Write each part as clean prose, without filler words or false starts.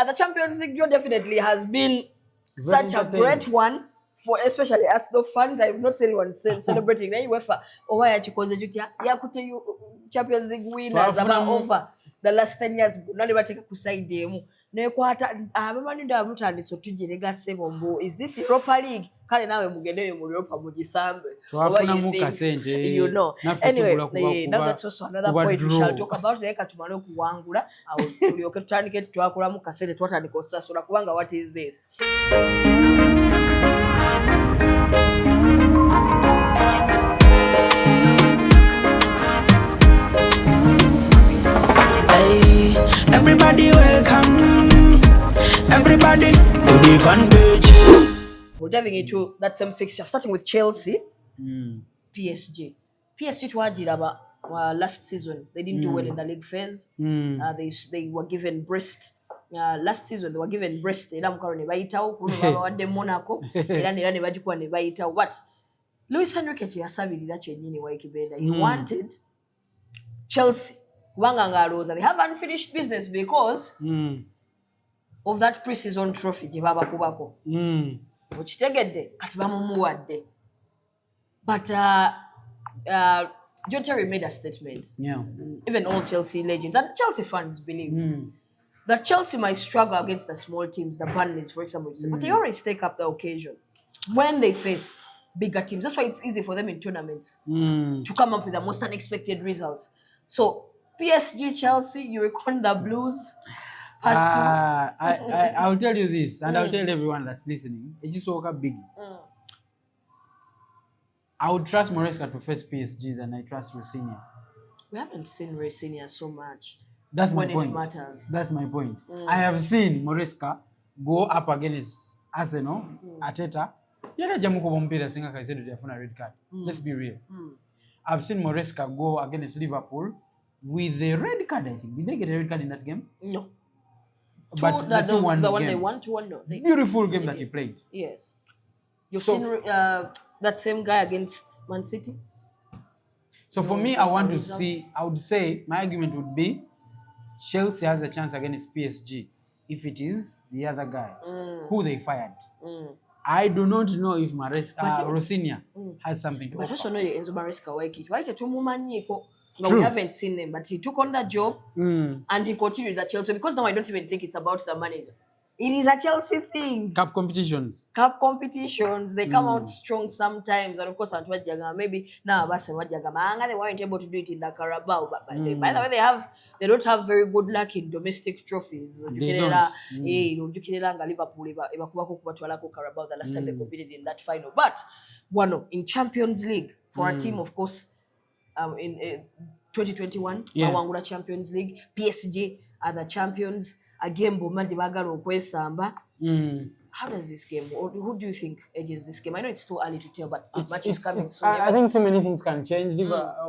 the Champions League draw definitely has been such a great one for especially Arsenal fans. I've not seen anyone celebrating UEFA or why because you Champions League winners over the last 10 years. None ever take a kuside them. Is this Europa League? You know. Anyway, now that's also another point we shall talk about. What is this? Hey, everybody welcome. Everybody to the fan page. We're diving into that same fixture, starting with Chelsea, PSG. PSG to Ajiraba last season. They didn't do well in the league phase. They were given Brest. Last season they were given Brest. Monaco. But Luis Enrique he wanted Chelsea. They have unfinished business because of that pre-season trophy. Which they get there. But John Terry made a statement. Yeah. Even all Chelsea legends and Chelsea fans believe that Chelsea might struggle against the small teams, the Burnleys, for example. But they always take up the occasion when they face bigger teams. That's why it's easy for them in tournaments to come up with the most unexpected results. So PSG, Chelsea, you reckon the Blues? I'll tell you this, and I'll tell everyone that's listening. It's just woke up big. I would trust Maresca to face PSG than I trust Rosinha. We haven't seen Rosinha so much. That's my point. It matters. That's my point. I have seen Maresca go up against Arsenal, Arteta. Red card. Let's be real. I've seen Maresca go against Liverpool with a red card, I think. Did they get a red card in that game? No. But the 2-1 one game. they won 2-1, no. Beautiful game that he played. Yes. You've seen that same guy against Man City? So for me, I would say my argument would be Chelsea has a chance against PSG if it is the other guy who they fired. I do not know if Rosinha has something to offer. But also know Enzo Maresca we haven't seen him, but he took on that job and he continued at Chelsea because now I don't even think it's about the manager. It is a Chelsea thing. Cup competitions, they come out strong sometimes, and of course, maybe now they weren't able to do it in the Carabao. But by the way, they don't have very good luck in domestic trophies. They don't. Liverpool, the last time they competed in that final. But in Champions League for a team, of course, in 2021, Awangula Champions League, PSG are the champions. Again, how does this game, or who do you think edges this game? I know it's too early to tell, but much is coming soon. I think too many things can change.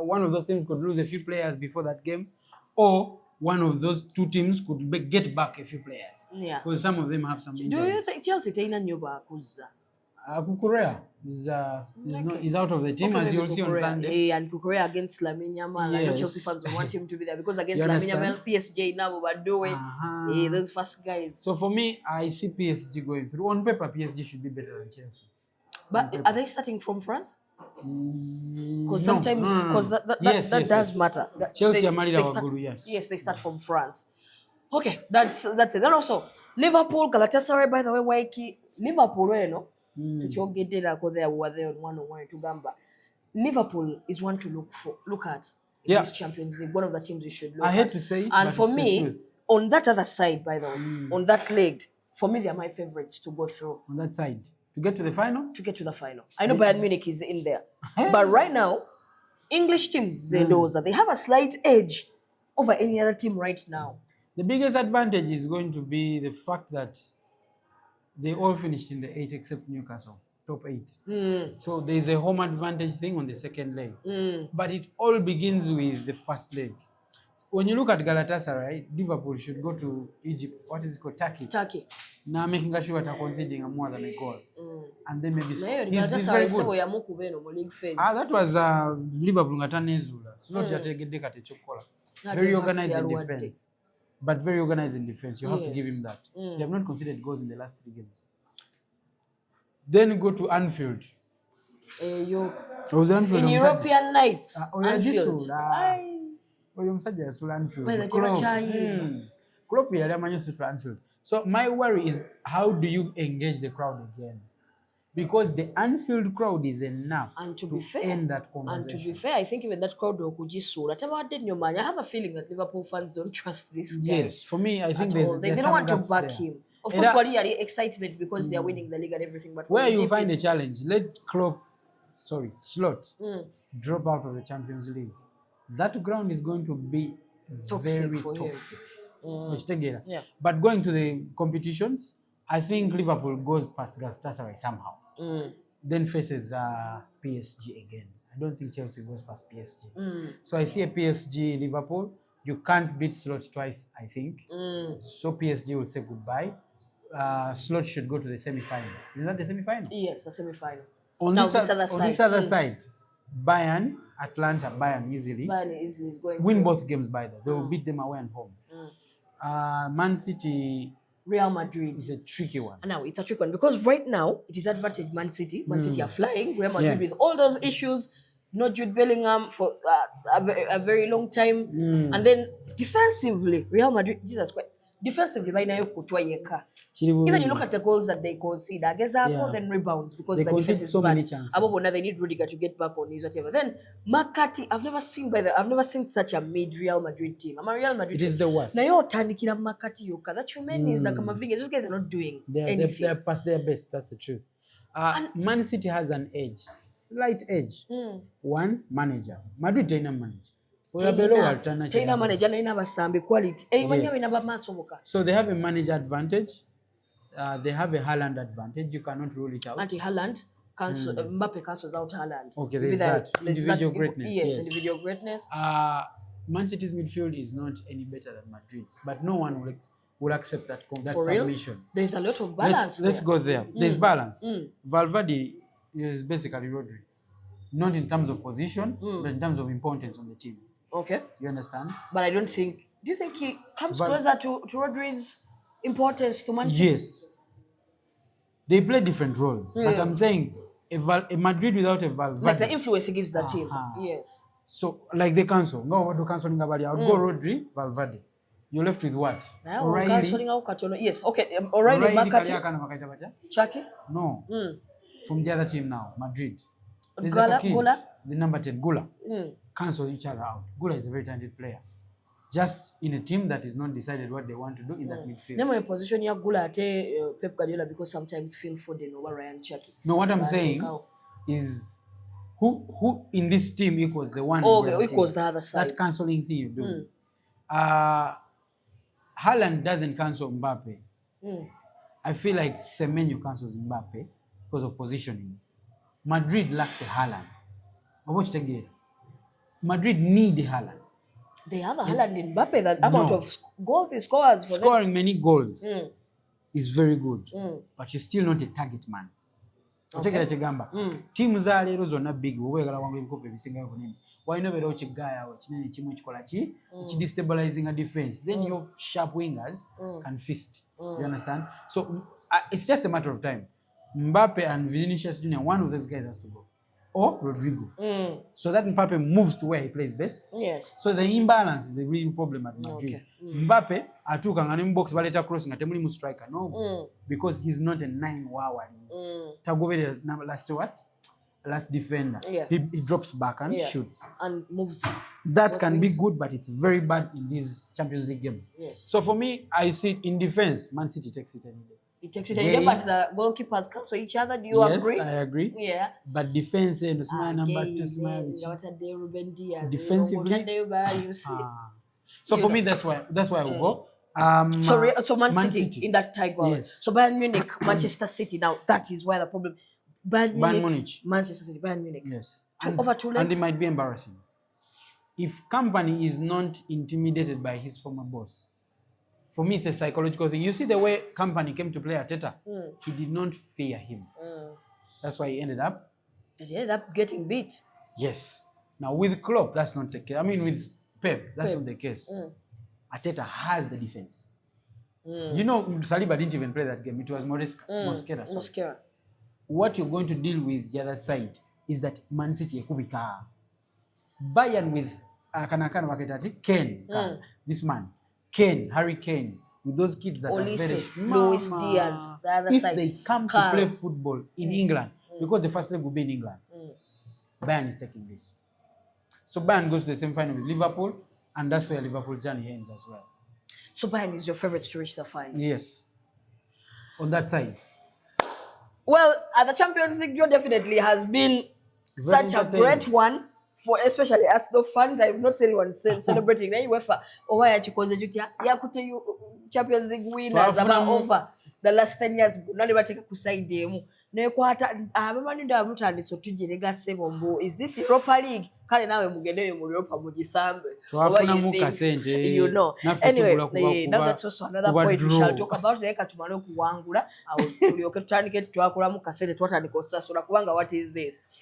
One of those teams could lose a few players before that game, or one of those two teams could get back a few players. Yeah. Because some of them have some injuries. Do you think Chelsea taina nyoba kuza? Kukurea is out of the team, as you'll see on Sunday. And Kukurea against Lamine Yamal. I know Chelsea fans want him to be there because against Lamine Yamal, PSG now Badoe, those first guys. So for me, I see PSG going through. On paper, PSG should be better than Chelsea. But are they starting from France? Because sometimes, that does matter. Chelsea are married our guru, yes. Yes, they start from France. Okay, that's it. Then also Liverpool, Galatasaray. By the way, Liverpool, Liverpool is one to look at in this Champions League. One of the teams you should look at. I hate to say it, and for me, on that other side, by the way, on that leg, for me, they are my favorites to go through. On that side, to get to the final. I know Bayern Munich is in there, but right now, English teams they have a slight edge over any other team right now. The biggest advantage is going to be the fact that they all finished in the 8 except Newcastle, top 8. So there's a home advantage thing on the second leg. But it all begins with the first leg. When you look at Galatasaray, Liverpool should go to Egypt. What is it called? Turkey. Now making sure they're conceding more than a goal. And then maybe he's very good. That was Liverpool. It's not very organized in defense. but very organized in defense. You have to give Yes. him that. They have not conceded goals in the last 3 games. Then go to Anfield. You I was Anfield. in on European nights. Anfield. Anfield. Aye. Oyo musajja yasula Anfield. By the team achai. Klopp yali amanyi osula Anfield. So my worry is, how do you engage the crowd again? Because the Anfield crowd is enough And to be fair, end that And conversation. to be fair, I think even that crowd okujisula. Tabawadde nnyo manyi. I have a feeling that Liverpool fans don't trust this guy. Yes, for me, I think At there's, all. They there's don't some want to gaps back there. him. Of And course, that- Wali excitement because they are winning the league and everything. But Where when you deep find a into- challenge, let Slot drop out of the Champions League. That ground is going to be Toxic very for him. toxic. Okitegeera? Yeah. But going to the competitions, I think Liverpool goes past Galatasaray somehow. Then faces PSG again. I don't think Chelsea goes past PSG. So I see a PSG Liverpool. You can't beat Slot twice, I think. So PSG will say goodbye. Slot should go to the semi-final. Isn't that the semi-final? Yes, the semi-final. On Now this, this other on side. this other side, Bayern, Bayern easily Bayern is going win through. both games by that. They will beat them away and home. Man City Real Madrid. is a tricky one. Now it's a trick one because right now it is advantage Man City. Man City are flying. Real Madrid Yeah. with all those issues, not Jude Bellingham for a very long time, and then defensively, Real Madrid, Jesus Christ, defensively by now even you look at the goals that they concede, Yeah. then rebounds because They the concede defense is so bad. many chances. Above all, now they need Rudiger to get back on his whatever. Then McCarthy, I've never seen such a mid Real Madrid team. I'm a Real Madrid It is team. the worst. Na yo tandikira McCarthy yoka. That means that Kamavinga, those guys are not doing anything. They're past their best. That's the truth. Man City has an edge, slight edge. One, manager. Madrid taina manager. China manager naina basambi quality. Manya wina bamasoboka. So they have a manager advantage. They have a Haaland advantage. You cannot rule it out. Anti Haaland cancel Mbappe cancels out Haaland. Okay, there's that. Individual greatness. Yes, individual greatness. Man City's midfield is not any better than Madrid's, but no one will accept that For real? submission. There's a lot of balance. Let's there. go there. There's balance. Valverde is basically Rodri, not in terms of position, but in terms of importance on the team. Okay. You understand? But I don't think. Do you think he comes But- closer to Rodri's importance to Man City? Yes. They play different roles, but I'm saying a Madrid without a Valverde. Like the influence he gives the team. Uh-huh. Yes. So like they cancel. No, what do canceling about? I would go Rodri, Valverde. You're left with what? Now, O'Reilly. cancelling out Katono. Yes. Okay. O'Reilly, McCarthy, Kaliaka na wakaita bacha? Chucky. No. From the other team now, Madrid. There's Gula- a kid, Gula? the number 10, Gula. Cancel each other out. Gula is a very talented player. Just in a team that is not decided what they want to do in that midfield. Name my position ya Gula ate Pep Guardiola because sometimes Phil Foden over Ryan Chucky. No, what I'm But saying check out. is who in this team equals the one. Oh, in the other team. equals the other side. That cancelling thing you do. Haaland doesn't cancel Mbappe. I feel like Semenyo cancels Mbappe because of positioning. Madrid lacks a Haaland. But watch the game. Madrid need a Haaland. They have a Haaland in Mbappe. That amount No. of goals he scores for Scoring many goals them. is very good, but you're still not a target man. Otegera kyegamba tiimu za leero zonna big wowe oyagala wangula ebikopo ebisingayo bunene walina obeera okiggaayawo kinene kimu kikola ki kidestabilizing a defense, then your sharp wingers can feast. You understand? So it's just a matter of time. Mbappe and Vinicius Junior, one of those guys has to go, or Rodrigo, so that Mbappe moves to where he plays best. Yes. So the imbalance is the real problem at Madrid. Okay. Mbappe atuuka nga ne mu box baleta cross nga temuli mu striker, no, because he's not a 9 wawa. Tagoberera last defender. Yeah. He drops back and Yeah. shoots. And moves. That Both can be wings. good, but it's very bad in these Champions League games. Yes. So for me, I see in defense, Man City takes it any day. He takes it again, but the goalkeepers cancel each other. Do you Yes, agree? I agree. Yeah. But defense, number 2, Defensively? So for me, that's why I will go. So Man City in that tie goal. Yes. So Bayern Munich, Manchester City. Now that is where the problem. Bayern Munich, Munich. Manchester City, Bayern Munich. Yes. Over 2 legs. And it might be embarrassing. If Company is not intimidated by his former boss, for me, it's a psychological thing. You see the way Company came to play Arteta, he did not fear him. That's why he ended up. He ended up getting beat. Yes. Now with Klopp, that's not the case. I mean, with Pep, that's not the case. Arteta has the defense. You know, Saliba didn't even play that game. It was Mosquera. Mosquera. What you're going to deal with the other side is that Man City ekubika. Bayern with Kanakana Waketati, Kane, this man, Kane, Harry Kane, with those kids that Olise, are very Luis Diaz, the other if side. they come to play football in England, because the first leg will be in England, Bayern is taking this. So Bayern goes to the same final with Liverpool, and that's where Liverpool journey ends as well. So Bayern is your favorite to reach the final? Yes. On that side. Well, the Champions League definitely has been such a great one for especially Arsenal fans. I have not seen anyone celebrating the UEFA. Or because the Champions League winners are over the last 10 years. Not even take a side them. Is this Europa League? You know. Anyway, now that's also another point we shall talk about. What is this?